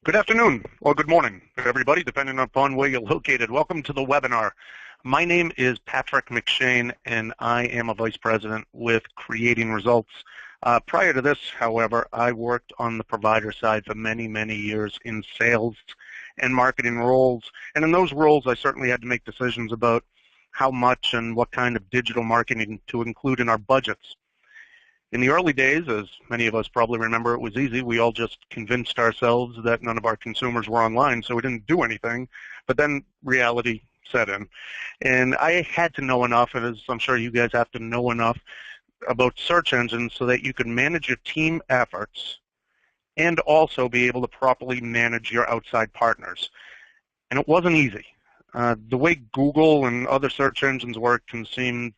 Good afternoon, or good morning, everybody, depending upon where you're located. Welcome to the webinar. My name is Patrick McShane, and I am a Vice President with Creating Results. Prior to this, however, I worked on the provider side for many, many years in sales and marketing roles. And in those roles, I certainly had to make decisions about how much and what kind of digital marketing to include in our budgets. In the early days, as many of us probably remember, it was easy. We all just convinced ourselves that none of our consumers were online, so we didn't do anything. But then reality set in. And I had to know enough, and as I'm sure you guys have to know enough, about search engines so that you can manage your team efforts and also be able to properly manage your outside partners. And it wasn't easy. The way Google and other search engines work can seem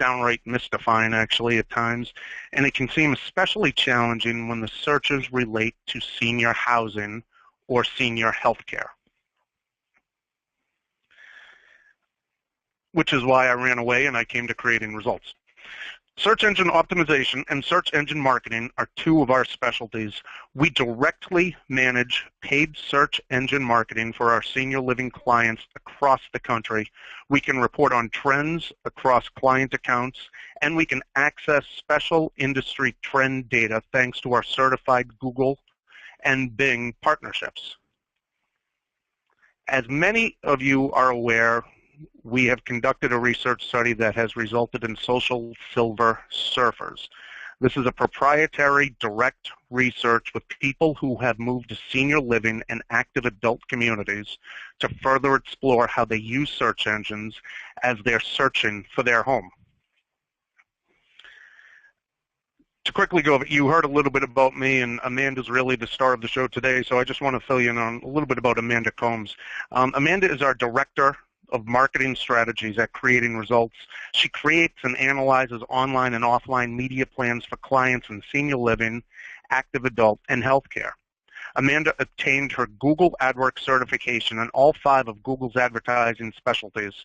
downright mystifying, actually, at times, and it can seem especially challenging when the searches relate to senior housing or senior health care, which is why I ran away and I came to Creating Results. Search engine optimization and search engine marketing are two of our specialties. We directly manage paid search engine marketing for our senior living clients across the country. We can report on trends across client accounts, and we can access special industry trend data thanks to our certified Google and Bing partnerships. As many of you are aware, we have conducted a research study that has resulted in social silver surfers. This is a proprietary direct research with people who have moved to senior living and active adult communities to further explore how they use search engines as they're searching for their home. To quickly go over, you heard a little bit about me, and Amanda's really the star of the show today, so I just want to fill you in on a little bit about Amanda Combs. Amanda is our Director of Marketing Strategies at Creating Results. She creates and analyzes online and offline media plans for clients in senior living, active adult, and healthcare. Amanda obtained her Google AdWords certification in all 5 of Google's advertising specialties.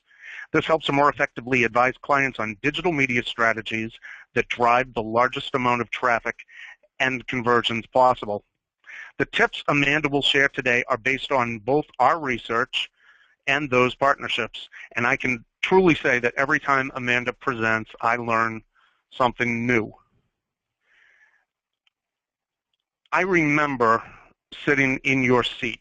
This helps her more effectively advise clients on digital media strategies that drive the largest amount of traffic and conversions possible. The tips Amanda will share today are based on both our research and those partnerships. And I can truly say that every time Amanda presents, I learn something new. I remember sitting in your seat,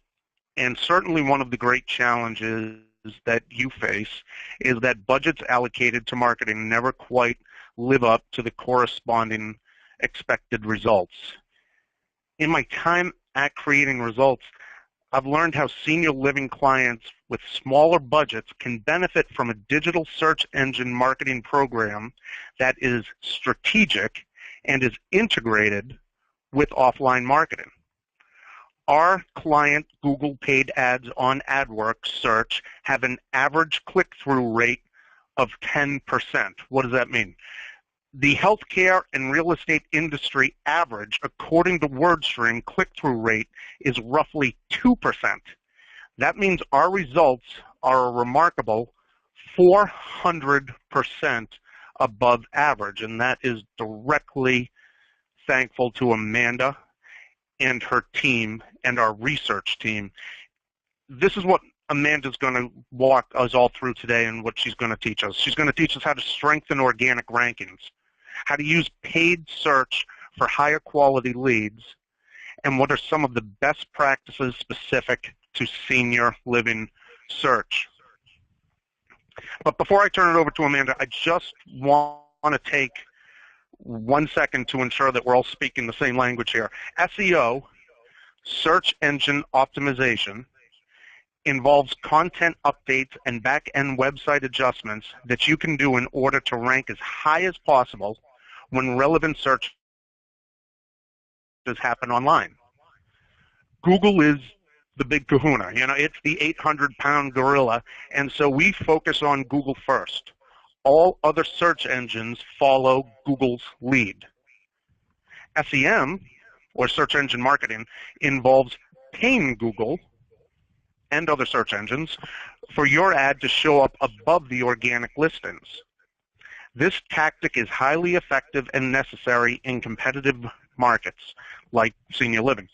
and certainly one of the great challenges that you face is that budgets allocated to marketing never quite live up to the corresponding expected results. In my time at Creating Results, I've learned how senior living clients with smaller budgets can benefit from a digital search engine marketing program that is strategic and is integrated with offline marketing. Our client Google paid ads on AdWords search have an average click-through rate of 10%. What does that mean? The healthcare and real estate industry average, according to WordStream, click-through rate is roughly 2%. That means our results are a remarkable 400% above average, and that is directly thankful to Amanda and her team and our research team. This is what Amanda's going to walk us all through today and what she's going to teach us. She's going to teach us how to strengthen organic rankings, how to use paid search for higher quality leads, and what are some of the best practices specific to senior living search. But before I turn it over to Amanda, I just want to take 1 second to ensure that we're all speaking the same language here. SEO, search engine optimization, involves content updates and back-end website adjustments that you can do in order to rank as high as possible when relevant searches happen online. Google is the big kahuna. You know, it's the 800-pound gorilla, and so we focus on Google first. All other search engines follow Google's lead. SEM, or search engine marketing, involves paying Google and other search engines for your ad to show up above the organic listings. This tactic is highly effective and necessary in competitive markets like senior living.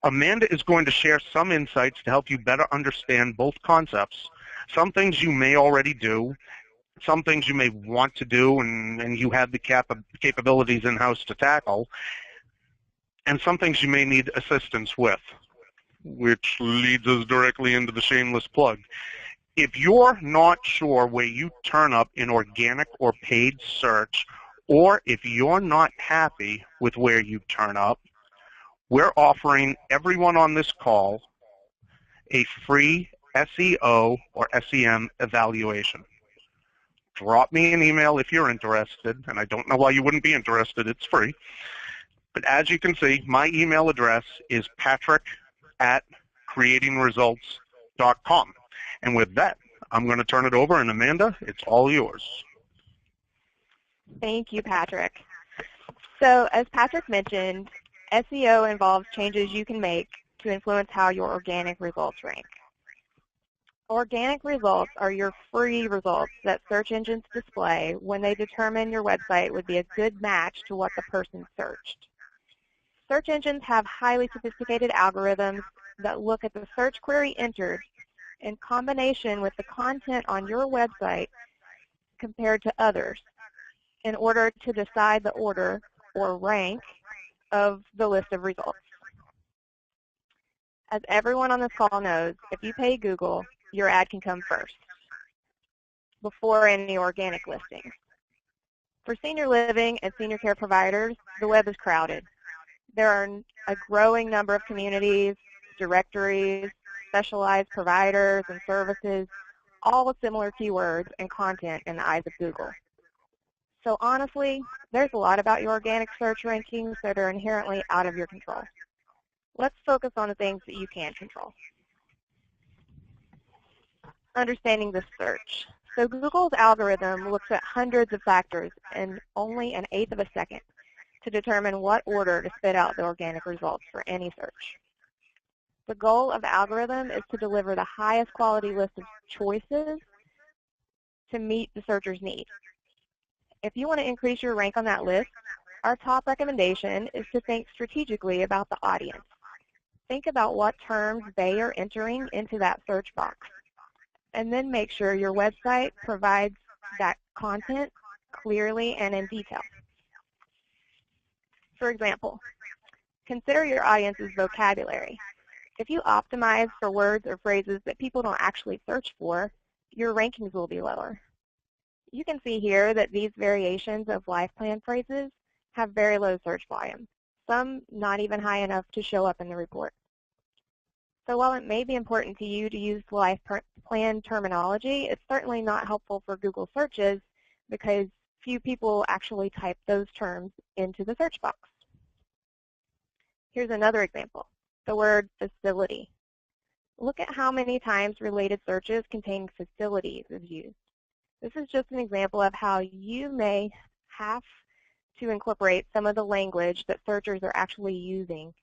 Amanda is going to share some insights to help you better understand both concepts. Some things you may already do, some things you may want to do and you have the capabilities in-house to tackle, and some things you may need assistance with, which leads us directly into the shameless plug. If you're not sure where you turn up in organic or paid search, or if you're not happy with where you turn up, we're offering everyone on this call a free SEO or SEM evaluation. Drop me an email if you're interested, and I don't know why you wouldn't be interested. It's free. But as you can see, my email address is patrick@creatingresults.com. And with that, I'm going to turn it over, and Amanda, it's all yours. Thank you, Patrick. So as Patrick mentioned, SEO involves changes you can make to influence how your organic results rank. Organic results are your free results that search engines display when they determine your website would be a good match to what the person searched. Search engines have highly sophisticated algorithms that look at the search query entered in combination with the content on your website compared to others in order to decide the order or rank of the list of results. As everyone on this call knows, if you pay Google, your ad can come first before any organic listings. For senior living and senior care providers, the web is crowded. There are a growing number of communities, directories, specialized providers and services, all with similar keywords and content in the eyes of Google. So honestly, there's a lot about your organic search rankings that are inherently out of your control. Let's focus on the things that you can control. Understanding the search. So Google's algorithm looks at hundreds of factors in only an eighth of a second to determine what order to spit out the organic results for any search. The goal of the algorithm is to deliver the highest quality list of choices to meet the searcher's need. If you want to increase your rank on that list, our top recommendation is to think strategically about the audience. Think about what terms they are entering into that search box, and then make sure your website provides that content clearly and in detail. For example, consider your audience's vocabulary. If you optimize for words or phrases that people don't actually search for, your rankings will be lower. You can see here that these variations of life plan phrases have very low search volume, some not even high enough to show up in the report. So while it may be important to you to use life plan terminology, it's certainly not helpful for Google searches because few people actually type those terms into the search box. Here's another example, the word facility. Look at how many times related searches containing facilities is used. This is just an example of how you may have to incorporate some of the language that searchers are actually using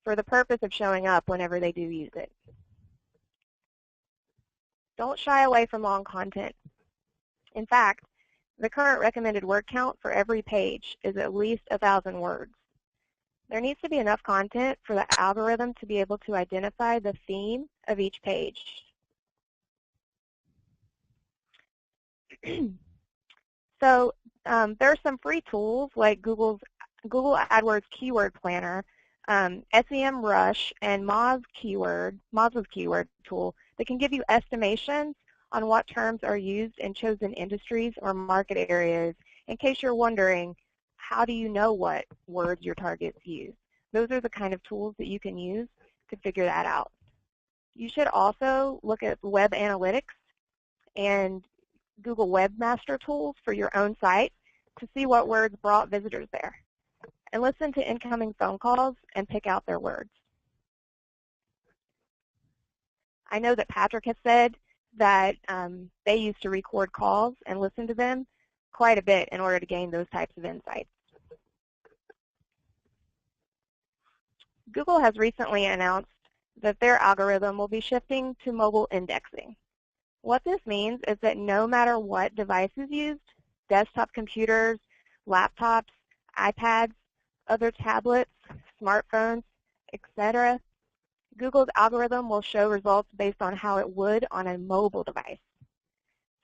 for the purpose of showing up whenever they do use it. Don't shy away from long content. In fact, the current recommended word count for every page is at least 1,000 words. There needs to be enough content for the algorithm to be able to identify the theme of each page. So there are some free tools like Google AdWords Keyword Planner, SEMrush, and Moz's keyword tool that can give you estimations on what terms are used in chosen industries or market areas in case you're wondering, how do you know what words your targets use? Those are the kind of tools that you can use to figure that out. You should also look at web analytics and Google Webmaster Tools for your own site to see what words brought visitors there. And listen to incoming phone calls and pick out their words. I know that Patrick has said that they used to record calls and listen to them quite a bit in order to gain those types of insights. Google has recently announced that their algorithm will be shifting to mobile indexing. What this means is that no matter what device is used, desktop computers, laptops, iPads, other tablets, smartphones, etc., Google's algorithm will show results based on how it would on a mobile device.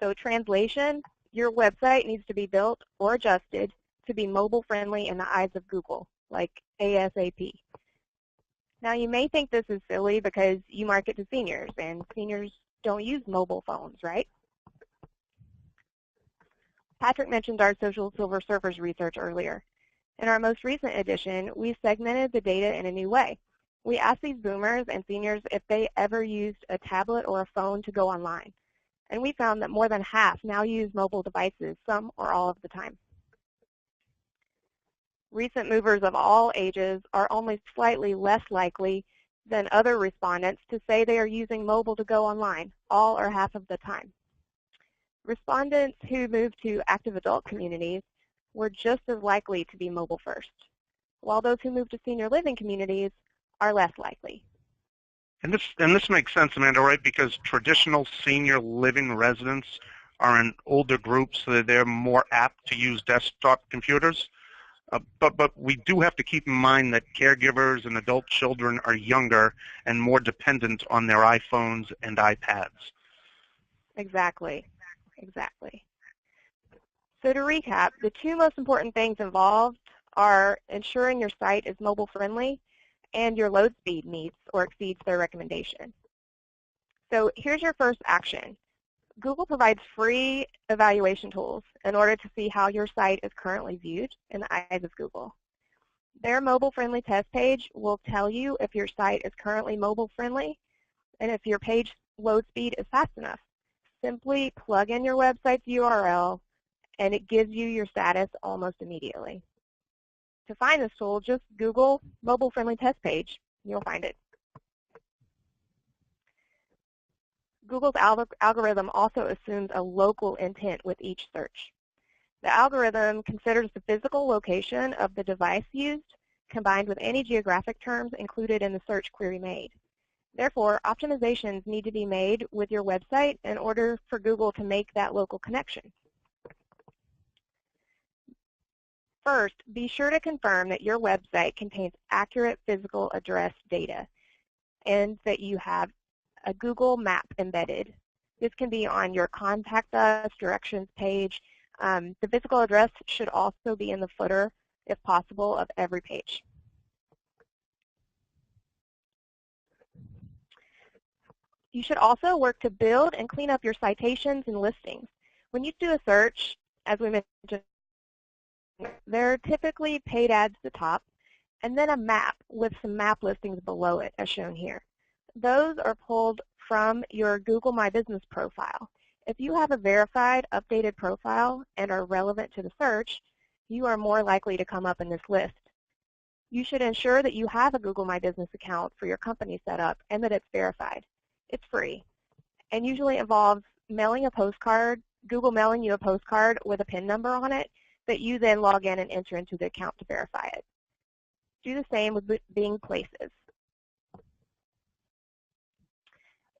So translation, your website needs to be built or adjusted to be mobile friendly in the eyes of Google, like ASAP. Now you may think this is silly because you market to seniors and seniors don't use mobile phones, right? Patrick mentioned our Social Silver Surfers research earlier. In our most recent edition, we segmented the data in a new way. We asked these boomers and seniors if they ever used a tablet or a phone to go online. And we found that more than half now use mobile devices some or all of the time. Recent movers of all ages are only slightly less likely than other respondents to say they are using mobile to go online, all or half of the time. Respondents who moved to active adult communities were just as likely to be mobile first, while those who moved to senior living communities are less likely. And this makes sense, Amanda, right? Because traditional senior living residents are an older group, so they're more apt to use desktop computers. But we do have to keep in mind that caregivers and adult children are younger and more dependent on their iPhones and iPads. Exactly. So to recap, the two most important things involved are ensuring your site is mobile friendly and your load speed meets or exceeds their recommendation. So here's your first action. Google provides free evaluation tools in order to see how your site is currently viewed in the eyes of Google. Their mobile-friendly test page will tell you if your site is currently mobile-friendly and if your page load speed is fast enough. Simply plug in your website's URL, and it gives you your status almost immediately. To find this tool, just Google mobile-friendly test page. You'll find it. Google's algorithm also assumes a local intent with each search. The algorithm considers the physical location of the device used combined with any geographic terms included in the search query made. Therefore, optimizations need to be made with your website in order for Google to make that local connection. First, be sure to confirm that your website contains accurate physical address data and that you have a Google map embedded. This can be on your Contact Us directions page. The physical address should also be in the footer, if possible, of every page. You should also work to build and clean up your citations and listings. When you do a search, as we mentioned, there are typically paid ads at the top and then a map with some map listings below it, as shown here. Those are pulled from your Google My Business profile. If you have a verified, updated profile and are relevant to the search, you are more likely to come up in this list. You should ensure that you have a Google My Business account for your company set up and that it's verified. It's free and usually involves mailing a postcard, Google mailing you a postcard with a PIN number on it that you then log in and enter into the account to verify it. Do the same with Bing Places.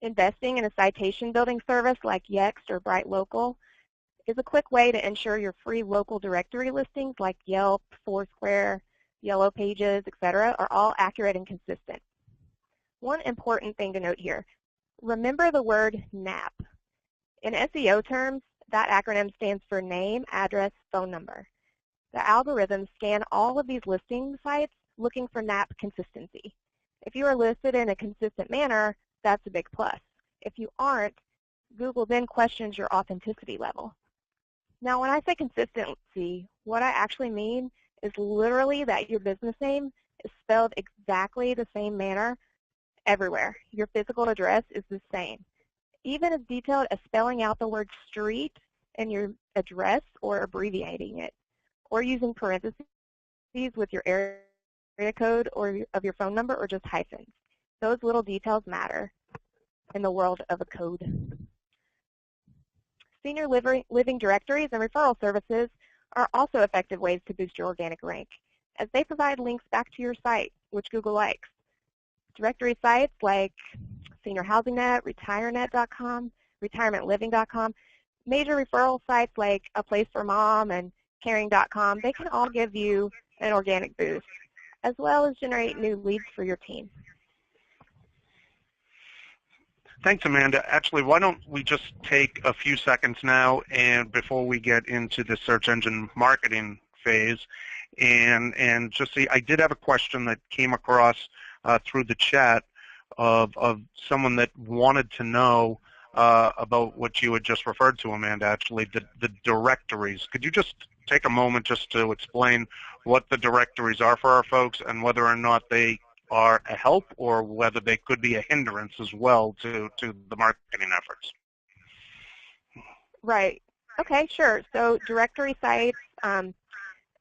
Investing in a citation building service like Yext or Bright Local is a quick way to ensure your free local directory listings like Yelp, Foursquare, Yellow Pages, etc. are all accurate and consistent. One important thing to note here, remember the word NAP. In SEO terms, that acronym stands for name, address, phone number. The algorithms scan all of these listing sites looking for NAP consistency. If you are listed in a consistent manner, that's a big plus. If you aren't, Google then questions your authenticity level. Now, when I say consistency, what I actually mean is literally that your business name is spelled exactly the same manner everywhere. Your physical address is the same. Even as detailed as spelling out the word street in your address or abbreviating it, or using parentheses with your area code or of your phone number or just hyphens. Those little details matter in the world of a code. Senior living directories and referral services are also effective ways to boost your organic rank, as they provide links back to your site, which Google likes. Directory sites like Senior Housing Net, RetireNet.com, RetirementLiving.com, major referral sites like A Place for Mom and Caring.com, they can all give you an organic boost, as well as generate new leads for your team. Thanks, Amanda. Actually, why don't we just take a few seconds now, and before we get into the search engine marketing phase, and just see, I did have a question that came across through the chat of someone that wanted to know about what you had just referred to, Amanda, actually, the directories. Could you just take a moment just to explain what the directories are for our folks and whether or not they are a help or whether they could be a hindrance as well to the marketing efforts? Right. Okay, sure. So directory sites,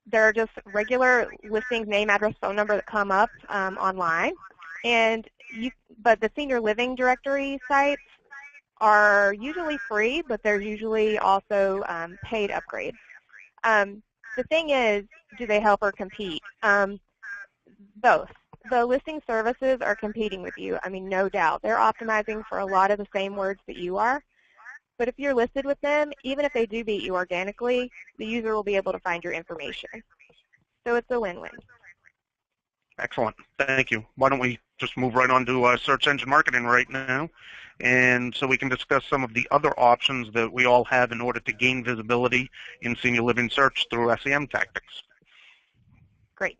they're just regular listings, name, address, phone number that come up online. But the senior living directory sites are usually free, but they're usually also paid upgrades. The thing is, do they help or compete? Both. The listing services are competing with you. I mean, no doubt. They're optimizing for a lot of the same words that you are. But if you're listed with them, even if they do beat you organically, the user will be able to find your information. So it's a win-win. Excellent. Thank you. Why don't we just move right on to search engine marketing right now, and so we can discuss some of the other options that we all have in order to gain visibility in senior living search through SEM tactics. Great.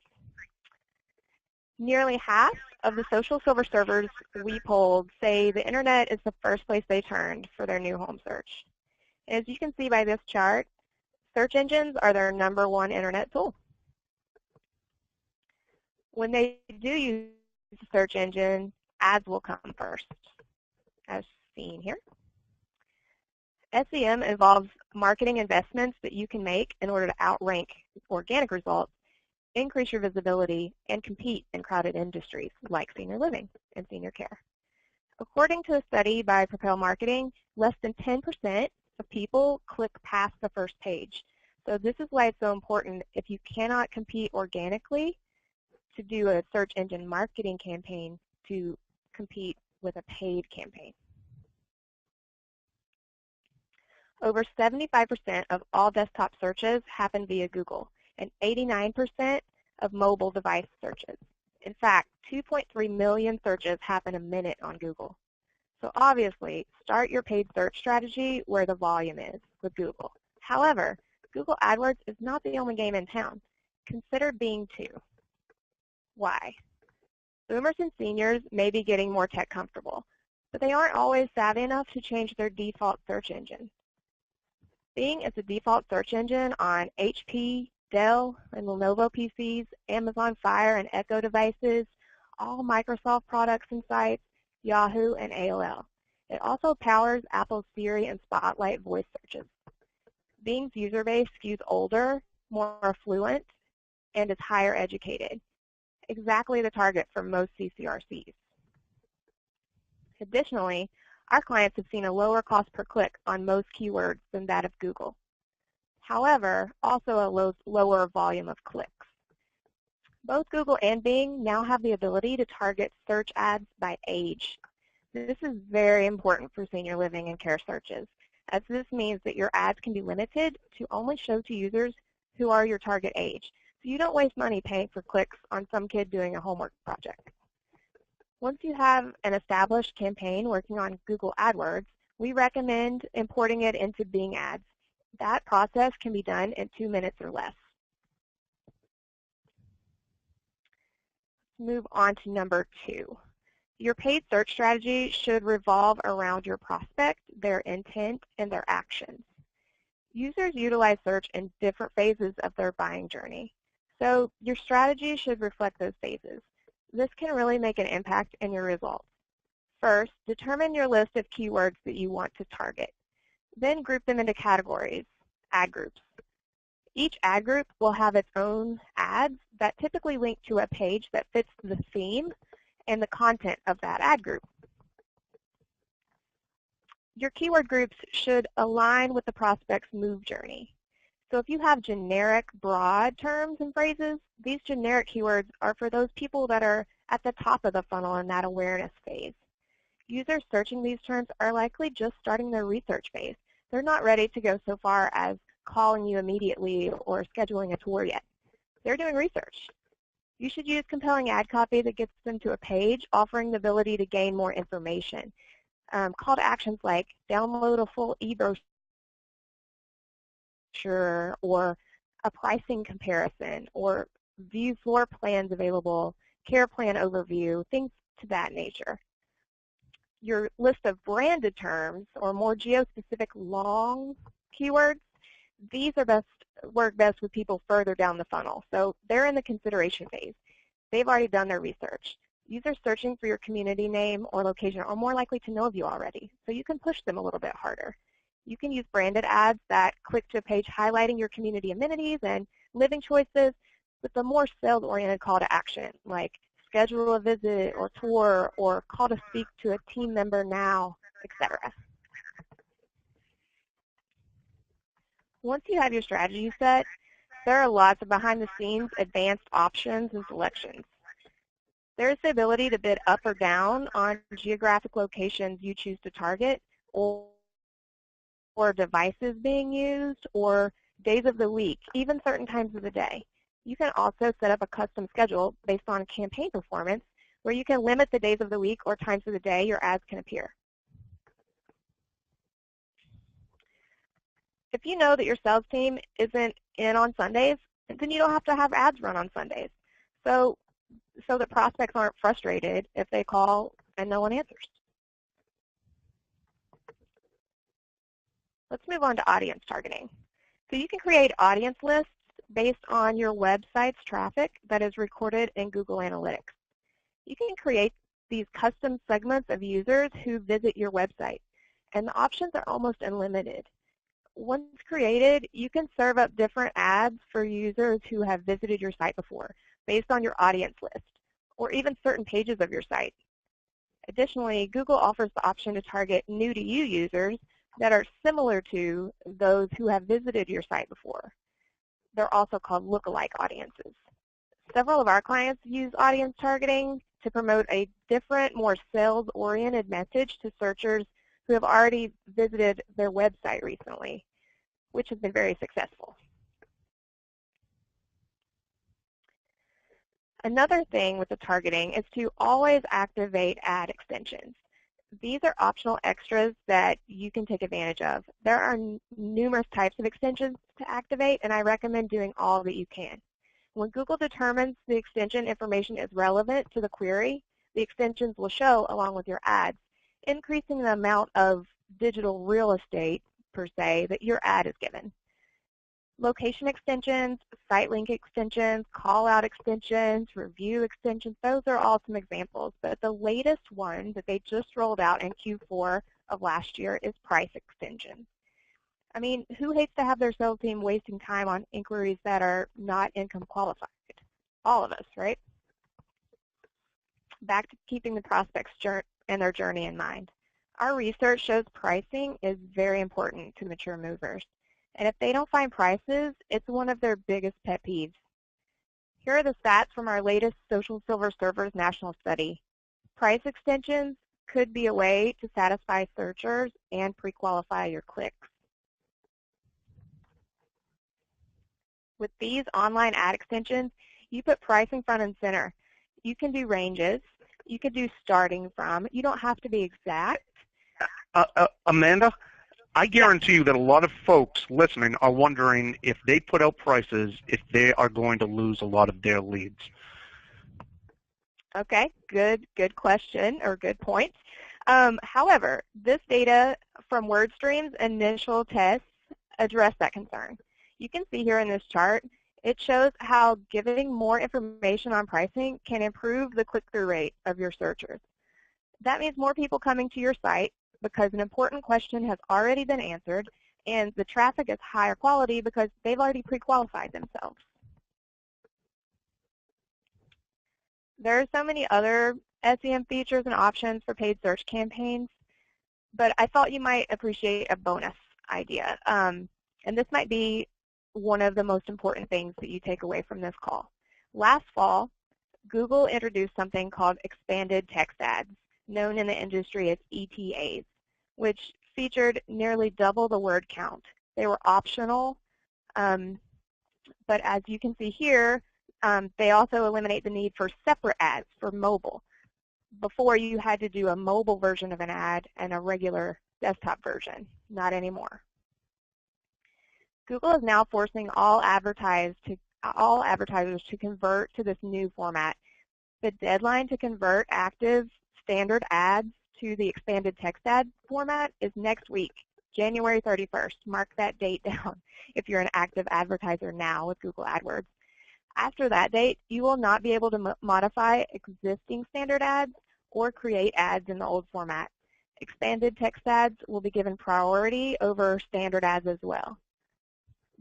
Nearly half of the social silver servers we polled say the internet is the first place they turned for their new home search. As you can see by this chart, search engines are their #1 internet tool. When they do use the search engine, ads will come first, as seen here. SEM involves marketing investments that you can make in order to outrank organic results, increase your visibility, and compete in crowded industries like senior living and senior care. According to a study by Propel Marketing, less than 10% of people click past the first page. So this is why it's so important, if you cannot compete organically, to do a search engine marketing campaign to compete with a paid campaign. Over 75% of all desktop searches happen via Google, and 89% of mobile device searches. In fact, 2.3 million searches happen a minute on Google. So obviously, start your paid search strategy where the volume is, with Google. However, Google AdWords is not the only game in town. Consider Bing too. Why? Boomers and seniors may be getting more tech comfortable, but they aren't always savvy enough to change their default search engine. Bing is the default search engine on HP, Dell, and Lenovo PCs, Amazon Fire and Echo devices, all Microsoft products and sites, Yahoo, and AOL. It also powers Apple's Siri and Spotlight voice searches. Bing's user base skews older, more affluent, and is higher educated. Exactly the target for most CCRCs. Additionally, our clients have seen a lower cost per click on most keywords than that of Google. However, also a lower volume of clicks. Both Google and Bing now have the ability to target search ads by age. This is very important for senior living and care searches, as this means that your ads can be limited to only show to users who are your target age. So you don't waste money paying for clicks on some kid doing a homework project. Once you have an established campaign working on Google AdWords, we recommend importing it into Bing ads. That process can be done in 2 minutes or less. Let's move on to number 2. Your paid search strategy should revolve around your prospect, their intent, and their actions. Users utilize search in different phases of their buying journey, so your strategy should reflect those phases. This can really make an impact in your results. First, determine your list of keywords that you want to target. Then group them into categories, ad groups. Each ad group will have its own ads that typically link to a page that fits the theme and the content of that ad group. Your keyword groups should align with the prospect's move journey. So if you have generic, broad terms and phrases, these generic keywords are for those people that are at the top of the funnel in that awareness phase. Users searching these terms are likely just starting their research phase. They're not ready to go so far as calling you immediately or scheduling a tour yet. They're doing research. You should use compelling ad copy that gets them to a page offering the ability to gain more information. Call to actions like download a full e-brochure or a pricing comparison or view floor plans available, care plan overview, things to that nature. Your list of branded terms or more geo-specific long keywords, these are work best with people further down the funnel. So they're in the consideration phase. They've already done their research. Users searching for your community name or location are more likely to know of you already, so you can push them a little bit harder. You can use branded ads that click to a page highlighting your community amenities and living choices with a more sales-oriented call to action, like schedule a visit or tour or call to speak to a team member now, etc. Once you have your strategy set, there are lots of behind-the-scenes advanced options and selections. There's the ability to bid up or down on geographic locations you choose to target or devices being used or days of the week, even certain times of the day. You can also set up a custom schedule based on campaign performance where you can limit the days of the week or times of the day your ads can appear. If you know that your sales team isn't in on Sundays, then you don't have to have ads run on Sundays. So that prospects aren't frustrated if they call and no one answers. Let's move on to audience targeting. So you can create audience lists based on your website's traffic that is recorded in Google Analytics. You can create these custom segments of users who visit your website, and the options are almost unlimited. Once created, you can serve up different ads for users who have visited your site before based on your audience list, or even certain pages of your site. Additionally, Google offers the option to target new-to-you users that are similar to those who have visited your site before. They're also called lookalike audiences. Several of our clients use audience targeting to promote a different, more sales-oriented message to searchers who have already visited their website recently, which has been very successful. Another thing with the targeting is to always activate ad extensions. These are optional extras that you can take advantage of. There are numerous types of extensions to activate, and I recommend doing all that you can. When Google determines the extension information is relevant to the query, the extensions will show along with your ads, increasing the amount of digital real estate, per se, that your ad is given. Location extensions, site link extensions, call-out extensions, review extensions, those are all some examples. But the latest one that they just rolled out in Q4 of last year is price extensions. I mean, who hates to have their sales team wasting time on inquiries that are not income qualified? All of us, right? Back to keeping the prospect's and their journey in mind. Our research shows pricing is very important to mature movers. And if they don't find prices, it's one of their biggest pet peeves. Here are the stats from our latest Social Silver Servers national study. Price extensions could be a way to satisfy searchers and pre-qualify your clicks. With these online ad extensions, you put pricing front and center. You can do ranges. You can do starting from. You don't have to be exact. Amanda, I guarantee you that a lot of folks listening are wondering if they put out prices, if they are going to lose a lot of their leads. Okay, good question or good point. However, this data from WordStream's initial tests address that concern. You can see here in this chart, it shows how giving more information on pricing can improve the click-through rate of your searchers. That means more people coming to your site because an important question has already been answered, and the traffic is higher quality because they've already pre-qualified themselves. There are so many other SEM features and options for paid search campaigns, but I thought you might appreciate a bonus idea. And this might be one of the most important things that you take away from this call. Last fall, Google introduced something called expanded text ads, known in the industry as ETAs, which featured nearly double the word count. They were optional, but as you can see here, they also eliminate the need for separate ads for mobile. Before, you had to do a mobile version of an ad and a regular desktop version. Not anymore. Google is now forcing all advertisers to convert to this new format. The deadline to convert active standard ads to the expanded text ad format is next week, January 31st. Mark that date down if you're an active advertiser now with Google AdWords. After that date, you will not be able to modify existing standard ads or create ads in the old format. Expanded text ads will be given priority over standard ads as well.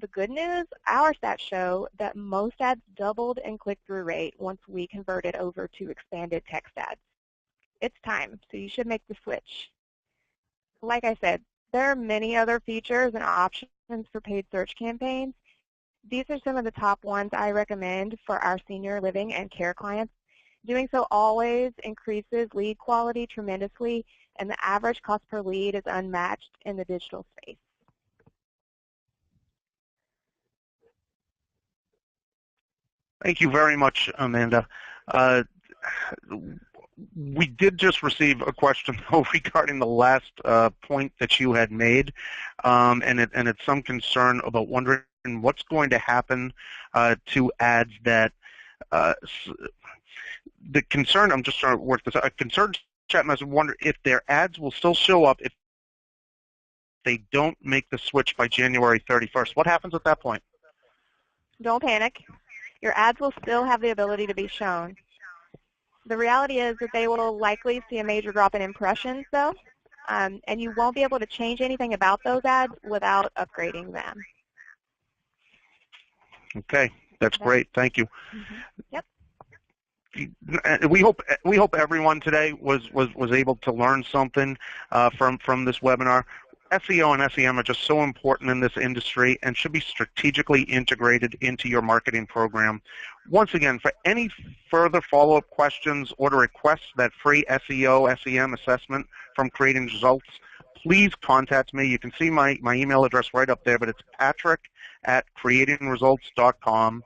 The good news, our stats show that most ads doubled in click-through rate once we converted over to expanded text ads. It's time, so you should make the switch. Like I said, there are many other features and options for paid search campaigns. These are some of the top ones I recommend for our senior living and care clients. Doing so always increases lead quality tremendously, and the average cost per lead is unmatched in the digital space. Thank you very much, Amanda. We did just receive a question regarding the last point that you had made, and it's some concern about wondering what's going to happen to ads that the concern. I'm just trying to work this out. A concerned chat message wonder if their ads will still show up if they don't make the switch by January 31st. What happens at that point? Don't panic. Your ads will still have the ability to be shown. The reality is that they will likely see a major drop in impressions, though, and you won't be able to change anything about those ads without upgrading them. Okay, that's great. Thank you. Yep. We hope everyone today was able to learn something from this webinar. SEO and SEM are just so important in this industry and should be strategically integrated into your marketing program. Once again, for any further follow-up questions or to request that free SEO, SEM assessment from Creating Results, please contact me. You can see my email address right up there, but it's patrick@creatingresults.com,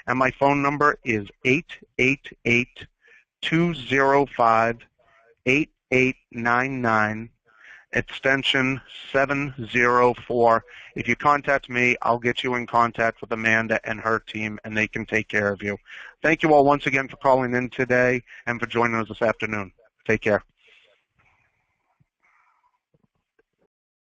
and my phone number is 888-205-8899. extension 704. If you contact me, I'll get you in contact with Amanda and her team, and they can take care of you. Thank you all once again for calling in today and for joining us this afternoon. Take care.